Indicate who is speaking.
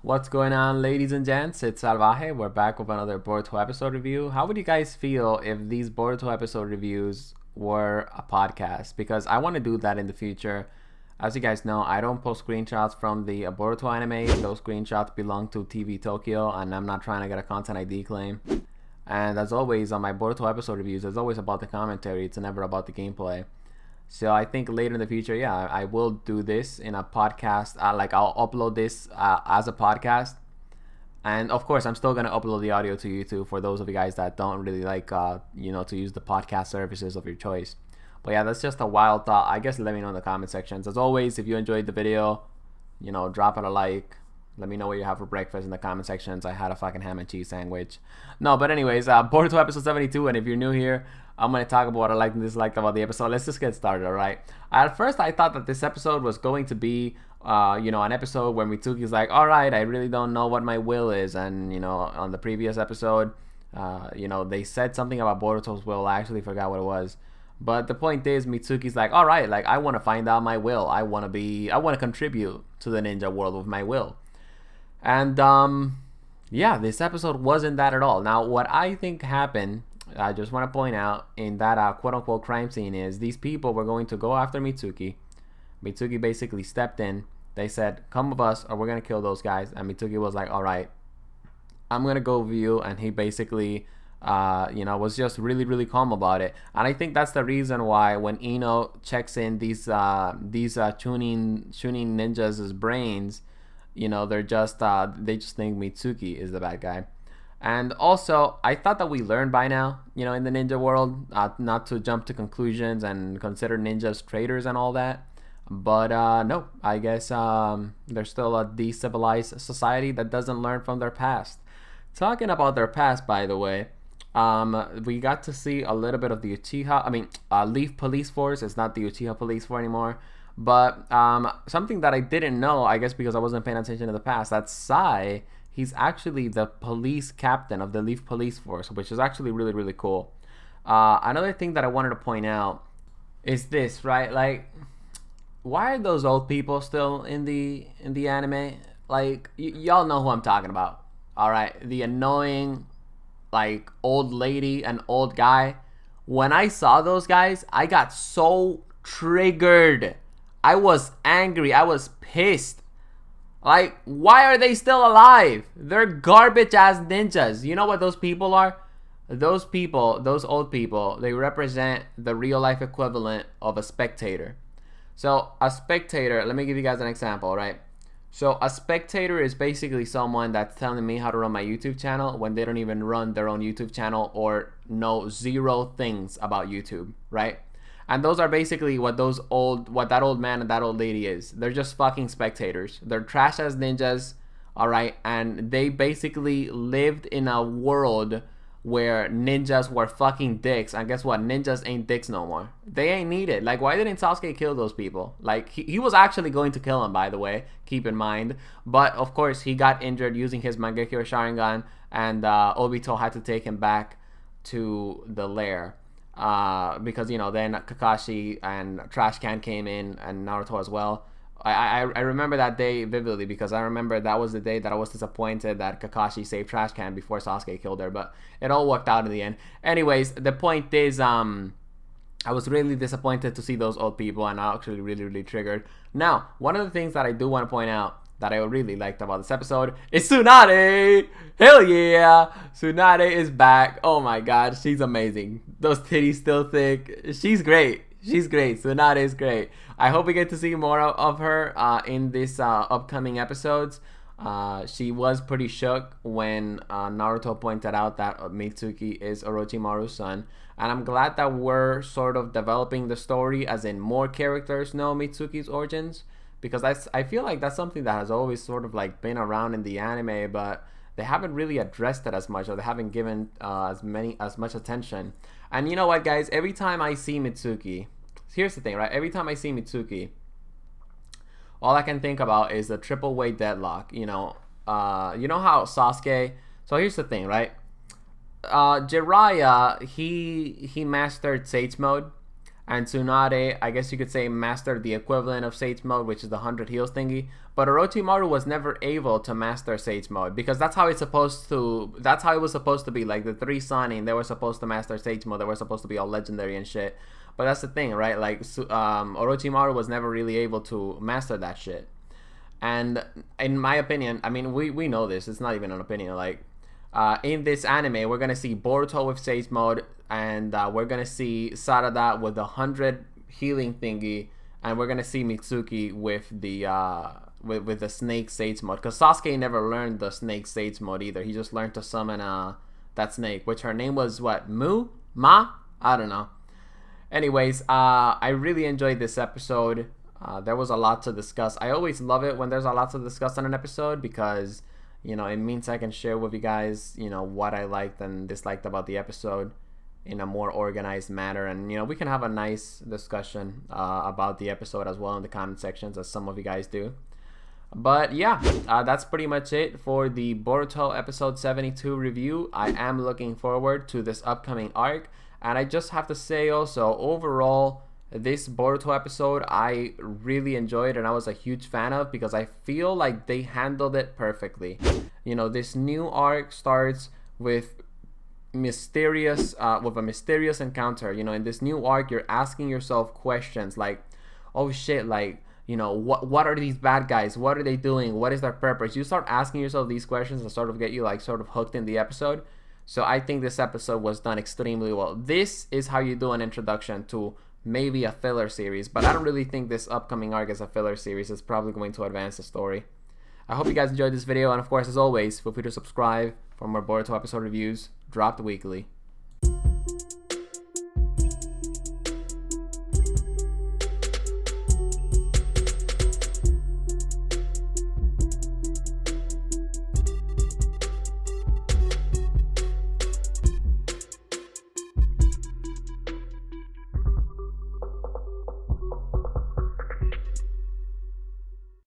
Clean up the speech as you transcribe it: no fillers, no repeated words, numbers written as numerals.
Speaker 1: What's going on, ladies and gents? It's Salvaje. We're back with another Boruto episode review. How would you guys feel if these Boruto episode reviews were a podcast? Because I want to do that in the future. As you guys know, I don't post screenshots from the Boruto anime. Those screenshots belong to TV Tokyo, and I'm not trying to get a content ID claim. And as always, on my Boruto episode reviews, it's always about the commentary. It's never about the gameplay. So I think later in the future, yeah, I will do this in a podcast. Like I'll upload this as a podcast, and of course, I'm still gonna upload the audio to YouTube for those of you guys that don't really like, to use the podcast services of your choice. But yeah, that's just a wild thought. I guess let me know in the comment sections. As always, if you enjoyed the video, drop it a like. Let me know what you have for breakfast in the comment sections. I had a fucking ham and cheese sandwich. No, but anyways, Boruto episode 72. And if you're new here, I'm going to talk about what I liked and disliked about the episode. Let's just get started, alright? At first, I thought that this episode was going to be, an episode where Mitsuki's like, alright, I really don't know what my will is. And, on the previous episode, they said something about Boruto's will. I actually forgot what it was. But the point is, Mitsuki's like, alright, like, I want to find out my will. I want to contribute to the ninja world with my will. And yeah, this episode wasn't that at all. Now, what I think happened, I just want to point out in that quote-unquote crime scene is these people were going to go after Mitsuki. Mitsuki basically stepped in. They said, come with us or we're going to kill those guys. And Mitsuki was like, all right, I'm going to go with you. And he basically, was just really, really calm about it. And I think that's the reason why when Ino checks in these tuning ninjas' brains, they just think Mitsuki is the bad guy. And also, I thought that we learned by now, in the ninja world, not to jump to conclusions and consider ninjas traitors and all that. But no, I guess they're still a decivilized society that doesn't learn from their past. Talking about their past, by the way, we got to see a little bit of the Leaf Police Force. It's not the Uchiha Police Force anymore. But something that I didn't know, I guess because I wasn't paying attention to the past, that Sai, he's actually the police captain of the Leaf Police Force, which is actually really, really cool. Another thing that I wanted to point out is this, right? Like, why are those old people still in the anime? Like, y'all know who I'm talking about, all right? The annoying, like, old lady and old guy. When I saw those guys, I got so triggered. I was angry. I was pissed. Like, why are they still alive? They're garbage ass ninjas. You know what those people are? Those people, those old people, they represent the real life equivalent of a spectator. So a spectator, let me give you guys an example, right? So a spectator is basically someone that's telling me how to run my YouTube channel when they don't even run their own YouTube channel or know zero things about YouTube, right? And those are basically what that old man and that old lady is. They're just fucking spectators. They're trash as ninjas, all right? And they basically lived in a world where ninjas were fucking dicks. And guess what? Ninjas ain't dicks no more. They ain't needed. Like, why didn't Sasuke kill those people? Like, he was actually going to kill him, by the way. Keep in mind. But, of course, he got injured using his Mangekyo Sharingan. And Obito had to take him back to the lair. Because then Kakashi and Trash Can came in and Naruto as well. I remember that day vividly because I remember that was the day that I was disappointed that Kakashi saved Trash Can before Sasuke killed her, but it all worked out in the end. Anyways, the point is I was really disappointed to see those old people and I actually really, really triggered. Now, one of the things that I do want to point out that I really liked about this episode is Tsunade. Hell yeah, Tsunade is back. Oh my god, she's amazing. Those titties still thick. She's great. Tsunade is great. I hope we get to see more of her in this upcoming episodes. She was pretty shook when Naruto pointed out that Mitsuki is Orochimaru's son. And I'm glad that we're sort of developing the story as in more characters know Mitsuki's origins. Because I feel like that's something that has always sort of like been around in the anime, but they haven't really addressed it as much, or they haven't given as much attention. And you know what, guys? Every time I see Mitsuki, here's the thing, right? Every time I see Mitsuki, all I can think about is the triple weight deadlock. You know how Sasuke. So here's the thing, right? Jiraiya, he mastered Sage mode. And Tsunade, I guess you could say, mastered the equivalent of Sage Mode, which is the 100 heals thingy. But Orochimaru was never able to master Sage Mode because that's how it's supposed to. That's how it was supposed to be. Like the 3 Sannin, they were supposed to master Sage Mode. They were supposed to be all legendary and shit. But that's the thing, right? Like Orochimaru was never really able to master that shit. And in my opinion, I mean, we know this. It's not even an opinion. Like in this anime, we're gonna see Boruto with Sage Mode, and we're gonna see Sarada with the 100 healing thingy, and we're gonna see Mitsuki with the with the snake Sage Mode. Cause Sasuke never learned the snake Sage Mode either. He just learned to summon that snake, which her name was what, Ma? I don't know. Anyways, I really enjoyed this episode. There was a lot to discuss. I always love it when there's a lot to discuss on an episode because, you know, it means I can share with you guys, you know, what I liked and disliked about the episode in a more organized manner. And, you know, we can have a nice discussion about the episode as well in the comment sections, as some of you guys do. But yeah, that's pretty much it for the Boruto episode 72 review. I am looking forward to this upcoming arc. And I just have to say also, overall, this Boruto episode I really enjoyed and I was a huge fan of because I feel like they handled it perfectly. You know, this new arc starts with a mysterious encounter. You know, in this new arc, you're asking yourself questions like, oh shit, like, you know, what are these bad guys? What are they doing? What is their purpose? You start asking yourself these questions and sort of get you like sort of hooked in the episode. So I think this episode was done extremely well. This is how you do an introduction to maybe a filler series, but I don't really think this upcoming arc is a filler series. It's probably going to advance the story. I hope you guys enjoyed this video, and of course, as always, feel free to subscribe for more Boruto episode reviews dropped weekly.